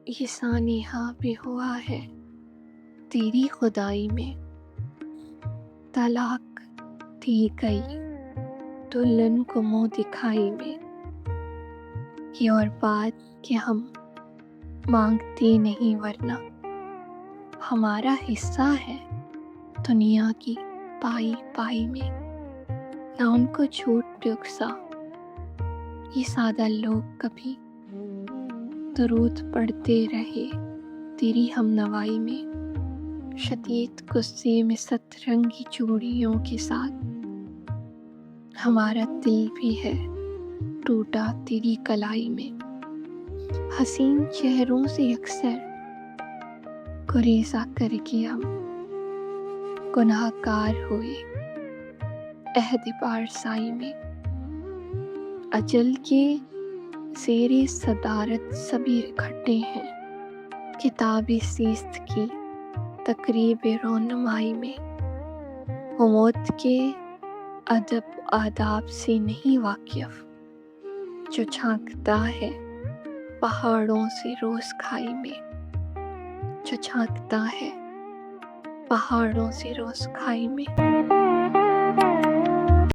یہ سانحہ بھی ہوا ہے تیری خدائی میں، طلاق دی گئی دلہن کو منہ دکھائی میں، یہ اور بات کہ ہم مانگتے نہیں ورنہ ہمارا حصہ ہے دنیا کی پائی پائی میں، نہ ان کو جھوٹ پہ اکسا یہ سادہ لوگ کبھی درود پڑھتے رہے تیری ہم نوائی میں، شدید غصے میں سترنگی چوڑیوں کے ساتھ ہمارا دل بھی ہے ٹوٹا تیری کلائی میں، حسین چہروں سے اکثر گریزاں کر کے ہم گناہ گار ہوئے عہد پارسائی میں، اجل کے زیر صدارت سبھی اکٹھے ہیں کتاب سیست کی تقریب رونمائی میں، وہ موت کے ادب آداب سے نہیں واقف جو جھانکتا ہے پہاڑوں سے روز کھائی میں، جو جھانکتا ہے پہاڑوں سے روز کھائی میں۔